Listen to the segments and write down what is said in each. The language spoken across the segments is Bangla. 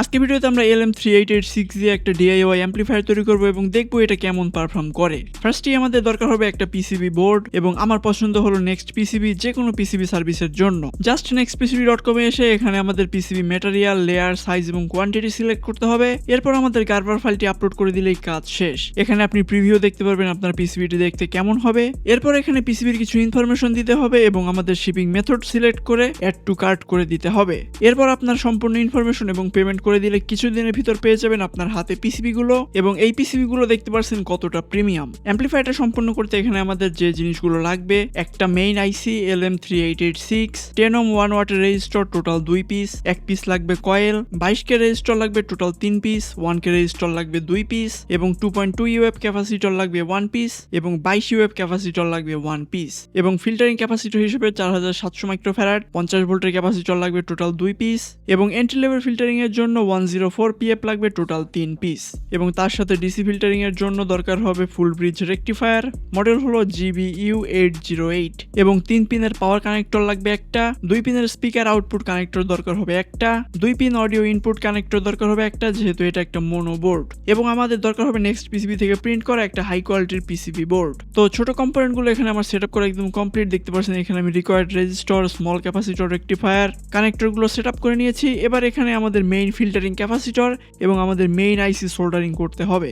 আজকে ভিডিওতে আমরা LM3886 দিয়ে একটা DIY অ্যাম্পলিফায়ার তৈরি করব এবং দেখব এটা কেমন পারফর্ম করে। ফার্স্টেই আমাদের দরকার হবে একটা পিসিবি বোর্ড এবং আমার পছন্দ হলো নেক্সট পিসিবি, যে কোনো পিসিবি সার্ভিসের জন্য। জাস্ট nextpcb.com এ এসে এখানে আমাদের পিসিবি ম্যাটেরিয়াল, লেয়ার, সাইজ এবং কোয়ান্টিটি সিলেক্ট করতে হবে। এরপর আমাদের গার্বার ফাইলটি আপলোড করে দিলেই কাজ শেষ। এখানে আপনি প্রিভিউ দেখতে পারবেন আপনার পিসিবিটি দেখতে কেমন হবে। এরপর এখানে পিসিবির কিছু ইনফরমেশন দিতে হবে এবং আমাদের শিপিং মেথড সিলেক্ট করে অ্যাড টু কার্ট করে দিতে হবে। এরপর আপনার সম্পূর্ণ ইনফরমেশন এবং পেমেন্ট করে দিলে কিছুদিনের ভিতর পেয়ে যাবেন আপনার হাতে পিসিবি গুলো। এবং এই পিসিবি গুলো দেখতে পাচ্ছেন কতটা প্রিমিয়াম। অ্যাম্পলিফায়ারটা সম্পূর্ণ করতে এখানে আমাদের যে জিনিসগুলো লাগবে, একটা মেইন আইসি LM3886, 10 ohm 1 ওয়াটের রেজিস্টর টোটাল 2 পিস, 1 পিস লাগবে কয়েল, 22K রেজিস্টর লাগবে টোটাল 3 পিস, 1K রেজিস্টর লাগবে 2 পিস এবং 2.2 UF ক্যাপাসিটর লাগবে 1 পিস এবং 22 UF ক্যাপাসিটর লাগবে 1 পিস এবং ফিল্টারিং ক্যাপাসিটর হিসেবে 4700 মাইক্রোফ্যারাড 50 ভোল্টের ক্যাপাসিটর লাগবে টোটাল 2 পিস এবং এন্ট্রি লেভেল ফিল্টারিং এর জন্য 104 PF লাগবে টোটাল 3 পিস এবং তার সাথে ডিসি ফিল্টারিং এর জন্য দরকার হবে ফুল ব্রিজ রেকটিফায়ার, মডেল হলো GBU808 এবং 3 পিনের পাওয়ার কানেক্টর লাগবে একটা, 2 পিনের স্পিকার আউটপুট কানেক্টর দরকার হবে একটা, 2 পিন অডিও ইনপুট কানেক্টর দরকার হবে একটা, যেহেতু এটা একটা মোনো বোর্ড এবং আমাদের দরকার হবে নেক্সট পিসিবি থেকে প্রিন্ট করা একটা হাই কোয়ালিটির পিসিবি বোর্ড। তো ছোট কম্পোনেন্ট গুলো এখানে আমার সেটআপ করা একদম কমপ্লিট। দেখতে পাচ্ছেন এখানে আমি required resistor, small capacitor, rectifier, connector গুলো সেটআপ করে নিয়েছি। এবার এখানে আমাদের মেইন ফিল্টারিং ক্যাপাসিটর এবং আমাদের মেইন আইসি সোল্ডারিং করতে হবে।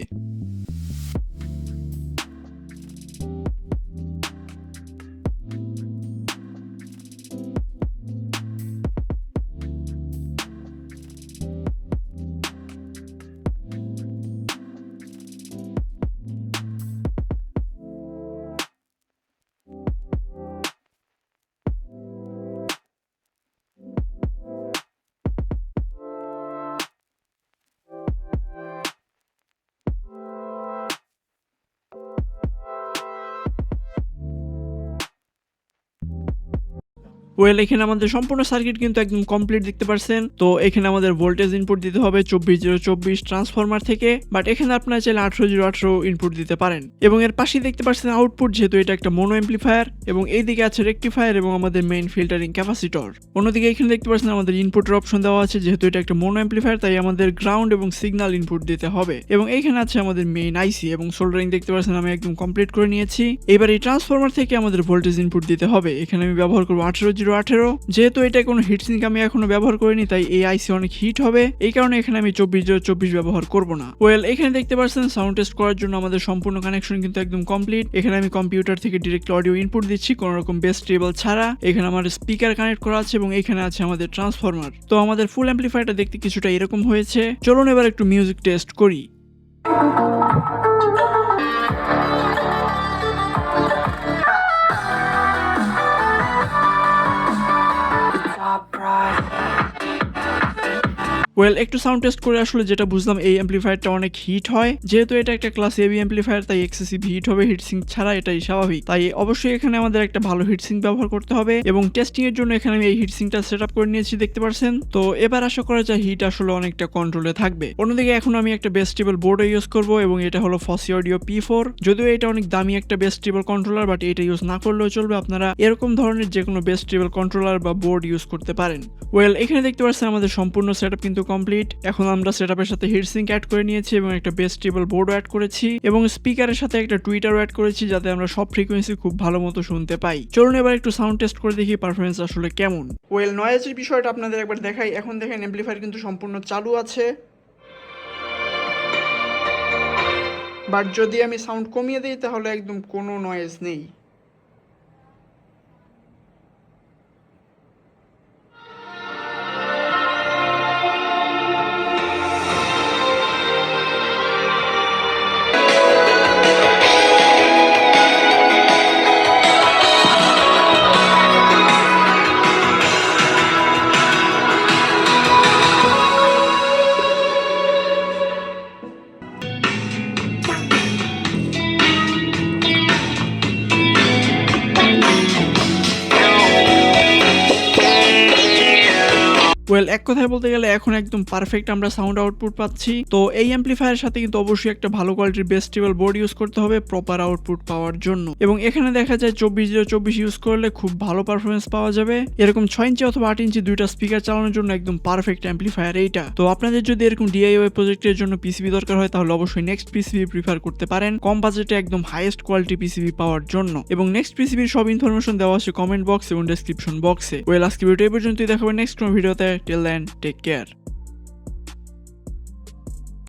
ওয়েল, এখানে আমাদের সম্পূর্ণ সার্কিট কিন্তু একদম কমপ্লিট দেখতে পাচ্ছেন। তো এখানে আমাদের ভোল্টেজ ইনপুট দিতে হবে 24024 ট্রান্সফরমার থেকে, বাট এখানে আপনারা চাইলে 18018 ইনপুট দিতে পারেন এবং এর পাশেই দেখতে পাচ্ছেন আউটপুট, যেহেতু এটা একটা মোনো অ্যাম্পলিফায়ার এবং এইদিকে আছে রেকটিফায়ার এবং আমাদের মেইন ফিল্টারিং ক্যাপাসিটর। অন্যদিকে এখানে দেখতে পাচ্ছেন আমাদের ইনপুটের অপশন দেওয়া আছে, যেহেতু এটা একটা মোনো অ্যাম্পলিফায়ার তাই আমাদের গ্রাউন্ড এবং সিগন্যাল ইনপুট দিতে হবে এবং এইখানে আছে আমাদের মেইন আইসি এবং সোল্ডারিং দেখতে পাচ্ছেন আমি একদম কমপ্লিট করে নিয়েছি। এবার এই ট্রান্সফরমার থেকে আমাদের ভোল্টেজ ইনপুট দিতে হবে। এখানে আমি ব্যবহার করব 18018। যেহেতু এটা কোনো হিটসিঙ্ক আমি এখনো ব্যবহার করিনি তাই এই আইসি অনেক হিট হবে, এই কারণে এখানে আমি 24024 ব্যবহার করব না। ওয়েল, এখানে দেখতে পাচ্ছেন সাউন্ড টেস্ট করার জন্য আমাদের সম্পূর্ণ কানেকশন কিন্তু একদম কমপ্লিট। এখানে আমি কম্পিউটার থেকে ডিরেক্ট অডিও ইনপুট দিচ্ছি কোনো রকম বেস টেবল ছাড়া। এখানে আমার স্পিকার কানেক্ট করা আছে এবং এখানে আছে আমাদের ট্রান্সফরমার। তো আমাদের ফুল অ্যাম্পলিফায়ারটা দেখতে কিছুটা এরকম হয়েছে। চলুন এবার একটু মিউজিক টেস্ট করি। ওয়েল, একটু সাউন্ড টেস্ট করে আসলে যেটা বুঝলাম এই অ্যাম্পলিফায়ারটা অনেক হিট হয়। যেহেতু এটা একটা ক্লাস এবি অ্যাম্পলিফায়ার তাই এক্সেসিভ হিট হবে, হিটসিঙ্ক ছাড়া এটাই স্বাভাবিক। তাই অবশ্যই এখানে আমাদের একটা ভালো হিটসিঙ্ক ব্যবহার করতে হবে এবং টেস্টিং এর জন্য এখানে আমি এই হিটসিঙ্কটা সেটআপ করে নিয়েছি দেখতে পাচ্ছেন। তো এবার আশা করা যায় হিট আসলে অনেকটা কন্ট্রোলে থাকবে। অন্যদিকে এখন আমি একটা বেস টেবল বোর্ড ইউজ করব এবং এটা হলো ফসি অডিও P4। যদিও এটা অনেক দামি একটা বেস টেবল কন্ট্রোলার, বাট এটা ইউজ না করলেও চলবে। আপনারা এরকম ধরনের যে কোনো বেস টেবল কন্ট্রোলার বা বোর্ড ইউজ করতে পারেন। ওয়েল, এখানে দেখতে পাচ্ছেন আমাদের সম্পূর্ণ সেটআপ কিন্তু কমপ্লিট। এখন আমরা সেটআপের সাথে হিটসিঙ্ক অ্যাড করে নিয়েছি এবং একটা বেস টেবল বোর্ড অ্যাড করেছি এবং স্পিকারের সাথে একটা টুইটারও অ্যাড করেছি, যাতে আমরা সব ফ্রিকোয়েন্সি খুব ভালো মতো শুনতে পাই। চলুন এবার একটু সাউন্ড টেস্ট করে দেখি পারফরমেন্স আসলে কেমন। ওয়েল, নয়েজের বিষয়টা আপনাদের একবার দেখাই। এখন দেখেন অ্যাম্পলিফায়ার কিন্তু সম্পূর্ণ চালু আছে, বাট যদি আমি সাউন্ড কমিয়ে দিই তাহলে একদম কোনো নয়েজ নেই। ওয়েল এক কথায় বলতে গেলে এখন একদম পারফেক্ট আমরা সাউন্ড আউটপুট পাচ্ছি। তো এই অ্যাম্পলিফায়ারের সাথে কিন্তু অবশ্যই একটা ভালো কোয়ালিটির বেস টেবল বোর্ড ইউজ করতে হবে প্রপার আউটপুট পাওয়ার জন্য। এবং এখানে দেখা যায় 24/024 ইউজ করলে খুব ভালো পারফরমেন্স পাওয়া যাবে। এরকম 6 ইঞ্চি অথবা 8 ইঞ্চি দুইটা স্পিকার চালানোর জন্য একদম পারফেক্ট অ্যাম্পলিফায়ার এইটা। তো আপনাদের যদি এরকম ডিআইওয়াই প্রজেক্টের জন্য পিসিবি দরকার হয় তাহলে অবশ্যই নেক্সট পিসিবি প্রিফার করতে পারেন কম বাজেটে একদম হাইয়েস্ট কোয়ালিটি পিসিবি পাওয়ার জন্য। এবং নেক্সট পিসিবির সব ইনফরমেশন দেওয়া আছে কমেন্ট বক্স এবং ডেসক্রিপশন বক্সে। ওয়েল আজকে ভিডিও এই পর্যন্তই, দেখাবে নেক্সট কোনো ভিডিওতে। Till then take care.